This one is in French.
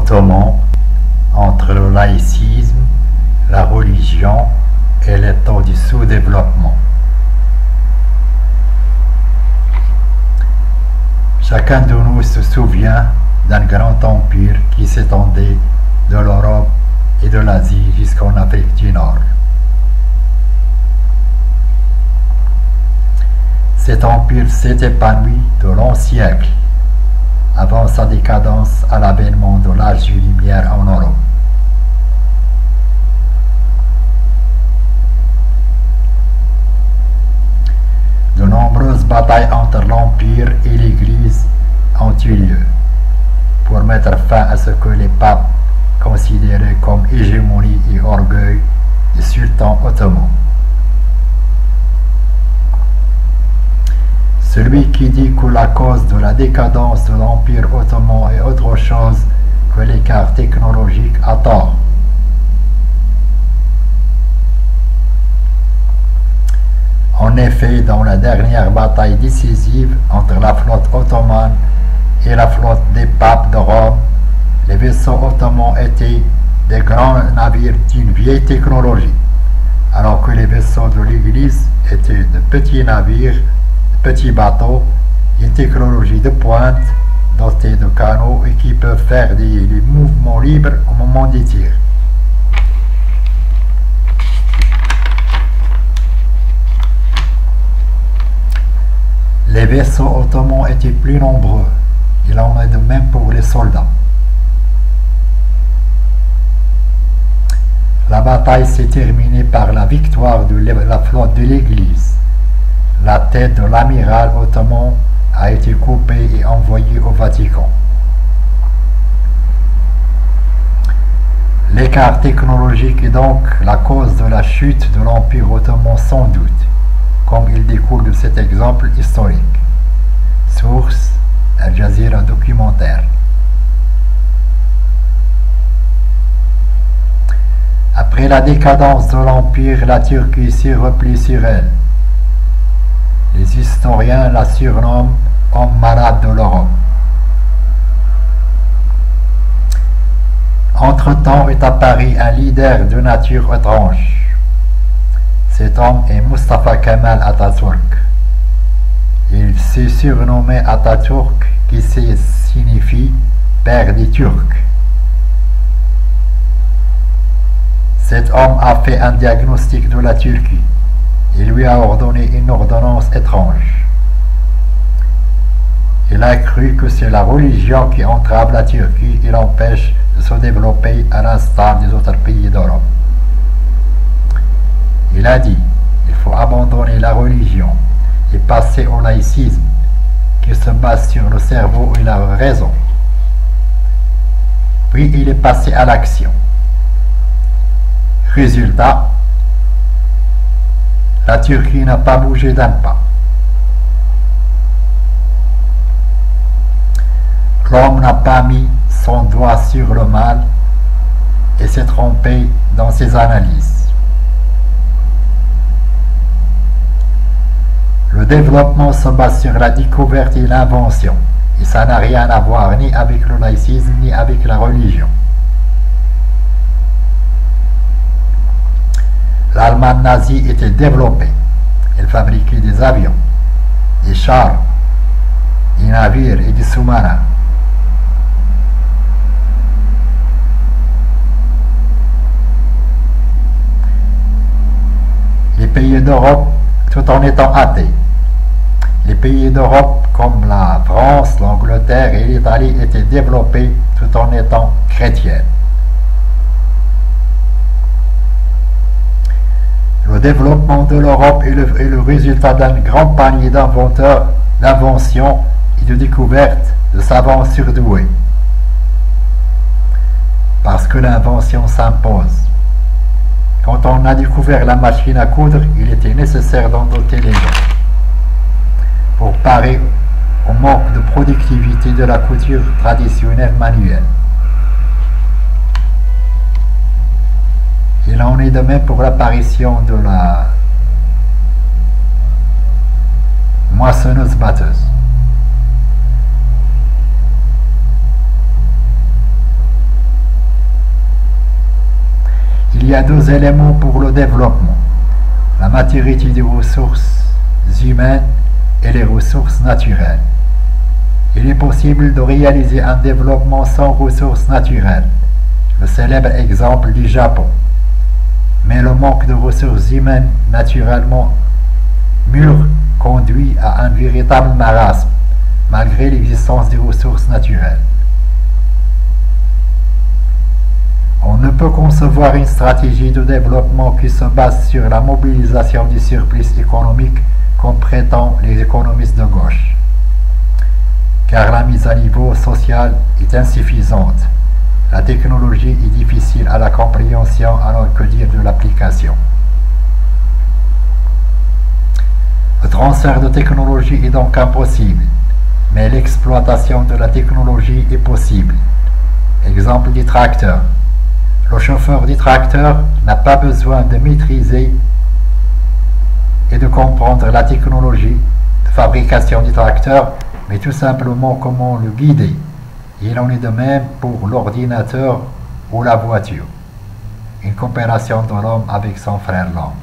ottoman entre le laïcisme, la religion et l'état du sous-développement. Chacun de nous se souvient d'un grand empire qui s'étendait de l'Europe et de l'Asie jusqu'en Afrique du Nord. Cet empire s'est épanoui de longs siècles, avant sa décadence à l'avènement de l'âge des Lumières en Europe. De nombreuses batailles entre l'Empire et l'Église ont eu lieu pour mettre fin à ce que les papes considéraient comme hégémonie et orgueil du sultan ottoman. Celui qui dit que la cause de la décadence de l'Empire ottoman est autre chose que l'écart technologique a tort. En effet, dans la dernière bataille décisive entre la flotte ottomane et la flotte des papes de Rome, les vaisseaux ottomans étaient des grands navires d'une vieille technologie, alors que les vaisseaux de l'Église étaient de petits navires, de petits bateaux, d'une technologie de pointe, dotés de canaux et qui peuvent faire des mouvements libres au moment des tirs. Les vaisseaux ottomans étaient plus nombreux. Il en est de même pour les soldats. La bataille s'est terminée par la victoire de la flotte de l'Église. La tête de l'amiral ottoman a été coupée et envoyée au Vatican. L'écart technologique est donc la cause de la chute de l'Empire ottoman sans doute, comme il découle de cet exemple historique. Source: Al Jazeera documentaire. Après la décadence de l'Empire, la Turquie s'est repliée sur elle. Les historiens la surnomment homme malade de l'Europe. Entre-temps est apparu un leader de nature étrange. Cet homme est Mustafa Kemal Atatürk. Il s'est surnommé Atatürk, qui signifie père des Turcs. Cet homme a fait un diagnostic de la Turquie. Il lui a ordonné une ordonnance étrange. Il a cru que c'est la religion qui entrave la Turquie et l'empêche de se développer à l'instar des autres pays d'Europe. Il a dit: il faut abandonner la religion et passer au laïcisme qui se base sur le cerveau et la raison. Puis il est passé à l'action. Résultat, la Turquie n'a pas bougé d'un pas. L'homme n'a pas mis son doigt sur le mal et s'est trompé dans ses analyses. Le développement se base sur la découverte et l'invention, et ça n'a rien à voir ni avec le laïcisme ni avec la religion. L'Allemagne nazie était développée. Elle fabriquait des avions, des chars, des navires et des sous-marins. Les pays d'Europe, tout en étant athées. Les pays d'Europe comme la France, l'Angleterre et l'Italie étaient développés tout en étant chrétiennes. Le développement de l'Europe est le résultat d'un grand panier d'inventeurs, d'inventions et de découvertes de savants surdoués. Parce que l'invention s'impose. Quand on a découvert la machine à coudre, il était nécessaire d'en doter les gens. Pour parer au manque de productivité de la couture traditionnelle manuelle. Il en est de même pour l'apparition de la moissonneuse-batteuse. y a deux éléments pour le développement: la maturité des ressources humaines et les ressources naturelles. Il est possible de réaliser un développement sans ressources naturelles, le célèbre exemple du Japon. Mais le manque de ressources humaines naturellement mûres conduit à un véritable marasme, malgré l'existence des ressources naturelles. On ne peut concevoir une stratégie de développement qui se base sur la mobilisation du surplus économique comme prétendent les économistes de gauche, car la mise à niveau social est insuffisante. La technologie est difficile à la compréhension, alors que dire de l'application. Le transfert de technologie est donc impossible, mais l'exploitation de la technologie est possible. Exemple du tracteur. Le chauffeur du tracteur n'a pas besoin de maîtriser et de comprendre la technologie de fabrication du tracteur, mais tout simplement comment le guider. Il en est de même pour l'ordinateur ou la voiture. Une coopération de l'homme avec son frère l'homme.